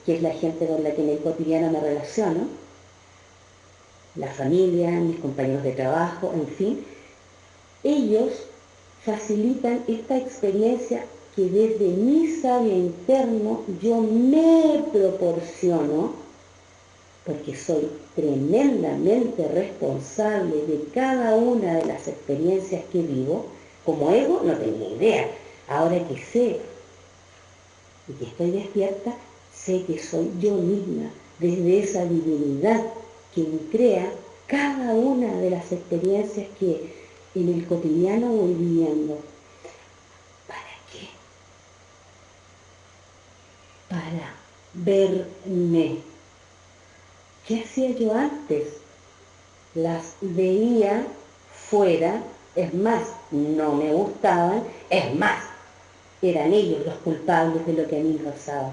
es la gente con la que en el cotidiano me relaciono, la familia, mis compañeros de trabajo, en fin, ellos facilitan esta experiencia que desde mi sabio interno yo me proporciono, porque soy tremendamente responsable de cada una de las experiencias que vivo. Como ego no tenía idea. Ahora que sé y que estoy despierta, sé que soy yo misma, desde esa divinidad quien crea cada una de las experiencias que en el cotidiano voy viviendo. ¿Para qué? Para verme. ¿Qué hacía yo antes? Las veía fuera, es más, no me gustaban, es más, eran ellos los culpables de lo que a mí me pasaba.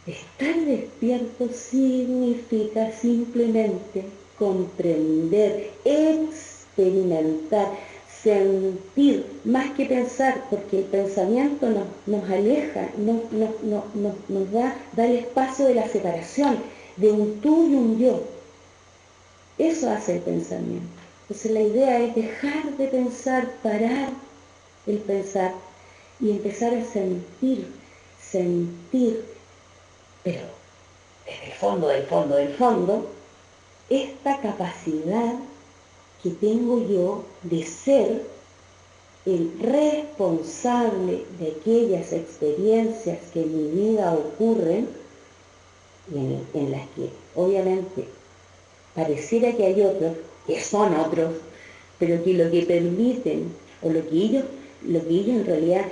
Estar despierto significa simplemente comprender, experimentar, sentir, más que pensar, porque el pensamiento nos aleja, nos da el espacio de la separación, de un tú y un yo. Eso hace el pensamiento. Entonces la idea es dejar de pensar, parar el pensar y empezar a sentir, pero desde el fondo del fondo, esta capacidad que tengo yo de ser el responsable de aquellas experiencias que en mi vida ocurren y en las que obviamente pareciera que hay otros, que son otros, pero que lo que permiten, o lo que ellos en realidad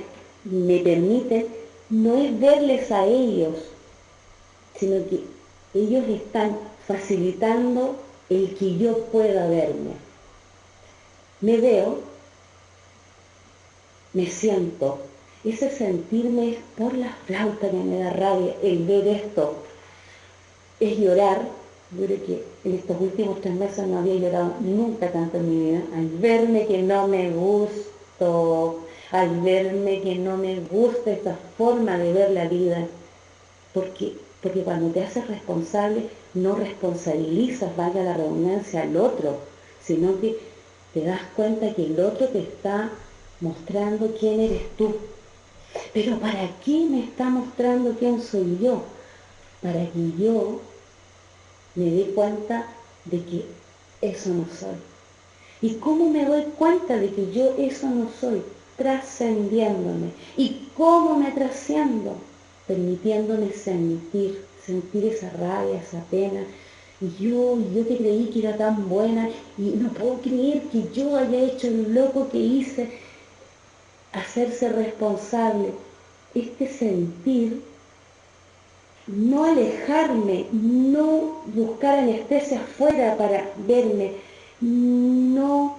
me permiten, no es verles a ellos, sino que ellos están facilitando el que yo pueda verme. Me veo, me siento. Ese sentirme es por la flauta que me da rabia, el ver esto, es llorar. Yo creo que en estos últimos 3 meses no había llorado nunca tanto en mi vida, al verme que no me gusto, al verme que no me gusta esa forma de ver la vida, porque cuando te haces responsable, no responsabilizas, valga la redundancia, al otro, sino que te das cuenta que el otro te está mostrando quién eres tú. Pero ¿para qué me está mostrando quién soy yo? Para que yo me dé cuenta de que eso no soy. ¿Y cómo me doy cuenta de que yo eso no soy? Trascendiéndome. ¿Y cómo me trasciendo? Permitiéndome sentir esa rabia, esa pena, y yo que creí que era tan buena, y no puedo creer que yo haya hecho lo loco que hice. Hacerse responsable, este sentir, no alejarme, no buscar anestesia afuera para verme, no.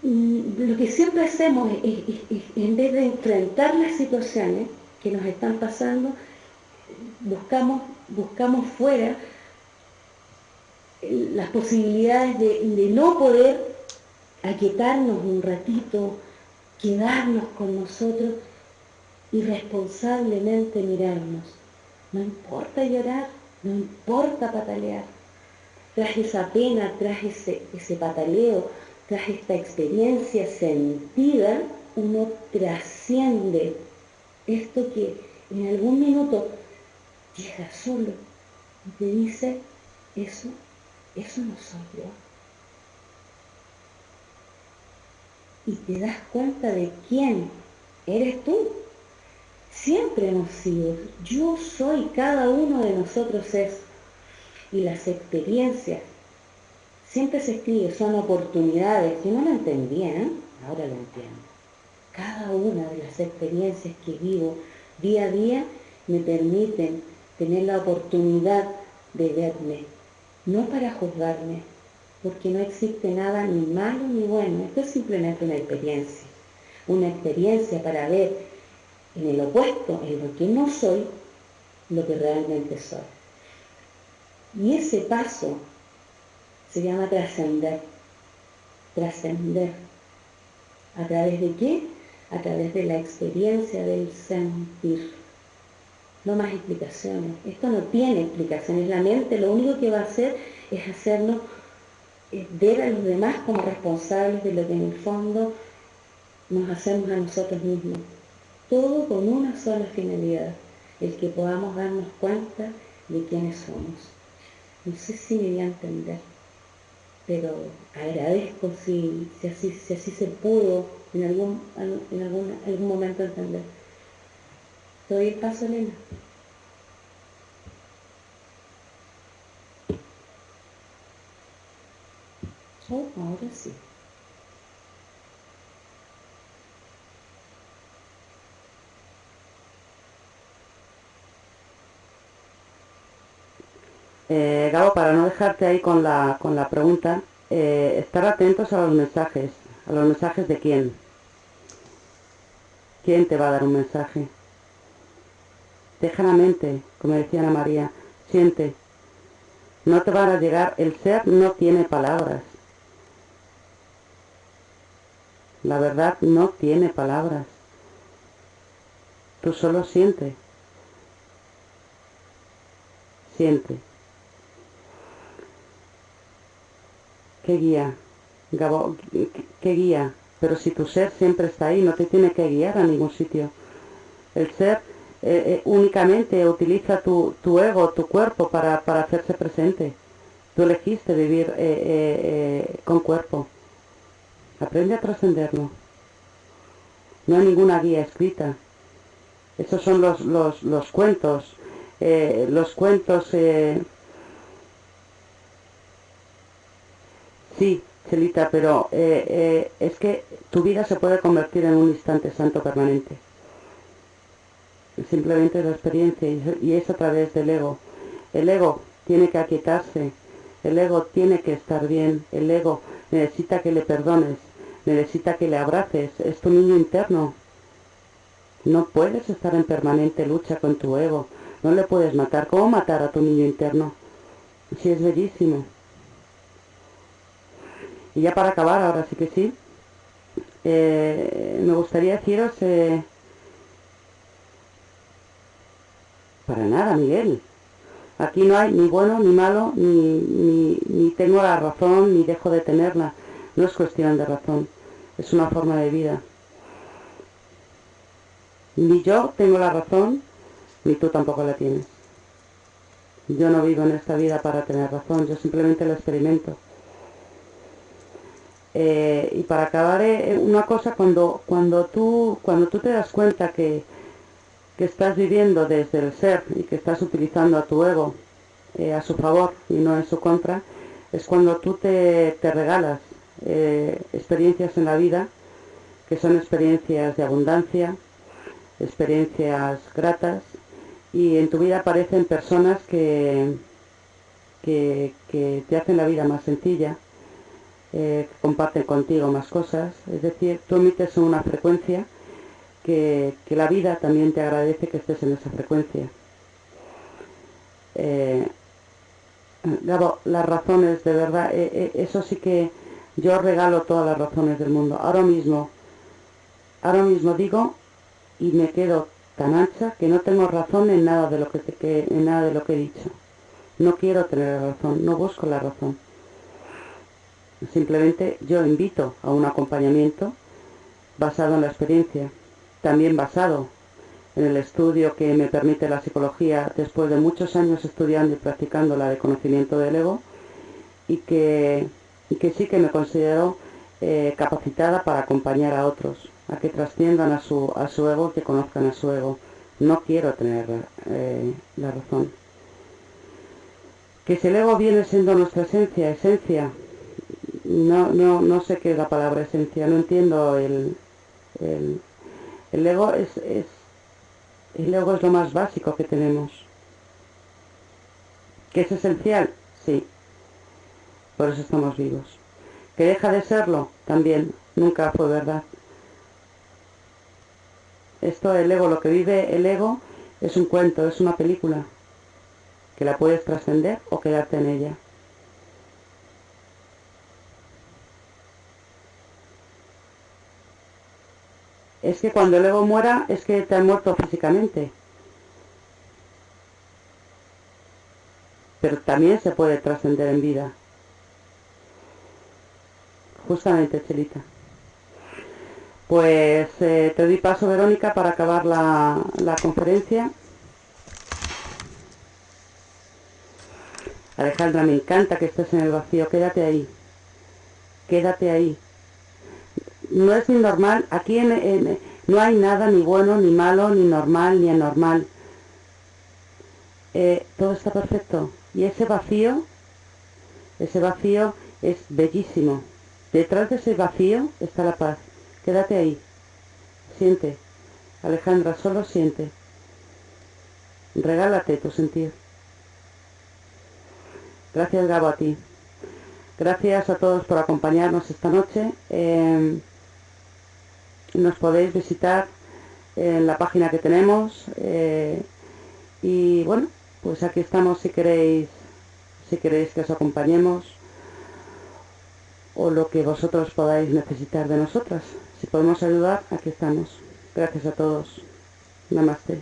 Lo que siempre hacemos en vez de enfrentar las situaciones que nos están pasando, buscamos fuera las posibilidades de no poder aquietarnos un ratito, quedarnos con nosotros y responsablemente mirarnos. No importa llorar, no importa patalear. Tras esa pena, tras ese pataleo, tras esta experiencia sentida, uno trasciende esto que en algún minuto llega solo y te dice, eso no soy yo. Y te das cuenta de quién eres tú. Siempre hemos sido, yo soy, cada uno de nosotros es. Y las experiencias, siempre se escribe, son oportunidades. Yo no lo entendía, ahora lo entiendo. Cada una de las experiencias que vivo día a día me permiten tener la oportunidad de verme, no para juzgarme, porque no existe nada ni malo ni bueno. Esto es simplemente una experiencia para ver en el opuesto, en lo que no soy, lo que realmente soy. Y ese paso se llama trascender. Trascender. ¿A través de qué? A través de la experiencia del sentir. No más explicaciones. Esto no tiene explicaciones. La mente lo único que va a hacer es hacernos ver a los demás como responsables de lo que en el fondo nos hacemos a nosotros mismos. Todo con una sola finalidad, el que podamos darnos cuenta de quiénes somos. No sé si me voy a entender, pero agradezco si así se pudo en algún momento entender. Te doy el paso, Elena. Oh, ahora sí. Gabo, para no dejarte ahí con la pregunta, estar atentos a los mensajes. ¿A los mensajes de quién? ¿Quién te va a dar un mensaje? Deja la mente, como decía Ana María, siente. No te van a llegar, el ser no tiene palabras. La verdad no tiene palabras. Tú solo siente. Siente. ¿Qué guía? Gabo, ¿qué guía? Pero si tu ser siempre está ahí, no te tiene que guiar a ningún sitio. El ser únicamente utiliza tu ego, tu cuerpo para hacerse presente. Tú elegiste vivir con cuerpo. Aprende a trascenderlo. No hay ninguna guía escrita. Esos son los cuentos. Los cuentos... sí, Celita, pero es que tu vida se puede convertir en un instante santo permanente. Simplemente la experiencia, y es a través del ego. El ego tiene que aquietarse, el ego tiene que estar bien, el ego necesita que le perdones, necesita que le abraces, es tu niño interno. No puedes estar en permanente lucha con tu ego, no le puedes matar. ¿Cómo matar a tu niño interno? Si es bellísimo. Y ya para acabar, ahora sí que sí, me gustaría deciros... para nada, Miguel. Aquí no hay ni bueno ni malo, ni tengo la razón, ni dejo de tenerla. No es cuestión de razón, es una forma de vida. Ni yo tengo la razón, ni tú tampoco la tienes. Yo no vivo en esta vida para tener razón, yo simplemente lo experimento. Y para acabar, una cosa, cuando tú te das cuenta que estás viviendo desde el ser y que estás utilizando a tu ego a su favor y no en su contra, es cuando tú te regalas experiencias en la vida, que son experiencias de abundancia, experiencias gratas, y en tu vida aparecen personas que te hacen la vida más sencilla, que comparten contigo más cosas. Es decir, tú emites una frecuencia que la vida también te agradece que estés en esa frecuencia. Gabo, las razones, de verdad, eso sí que yo regalo todas las razones del mundo. Ahora mismo digo y me quedo tan ancha que no tengo razón en nada de lo en nada de lo que he dicho. No quiero tener razón, no busco la razón. Simplemente yo invito a un acompañamiento basado en la experiencia, también basado en el estudio que me permite la psicología después de muchos años estudiando y practicando la de conocimiento del ego, y que sí que me considero capacitada para acompañar a otros a que trasciendan a su ego, que conozcan a su ego. No quiero tener la razón. Que si el ego viene siendo nuestra esencia, no sé qué es la palabra esencia, no entiendo el, el ego el ego es lo más básico que tenemos. ¿Que es esencial? Sí, por eso estamos vivos. ¿Que deja de serlo? También, nunca fue verdad. Esto, el ego, lo que vive el ego es un cuento, es una película, que la puedes trascender o quedarte en ella. Es que cuando el ego muera, es que te has muerto físicamente. Pero también se puede trascender en vida. Justamente, Chelita. Pues te doy paso, Verónica, para acabar la conferencia. Alejandra, me encanta que estés en el vacío. Quédate ahí. Quédate ahí. No es ni normal. Aquí no hay nada ni bueno, ni malo, ni normal, ni anormal. Todo está perfecto. Y ese vacío es bellísimo. Detrás de ese vacío está la paz. Quédate ahí. Siente. Alejandra, solo siente. Regálate tu sentir. Gracias, Gabo, a ti. Gracias a todos por acompañarnos esta noche. Nos podéis visitar en la página que tenemos. Y bueno, pues aquí estamos si queréis que os acompañemos, o lo que vosotros podáis necesitar de nosotras. Si podemos ayudar, aquí estamos. Gracias a todos. Namaste.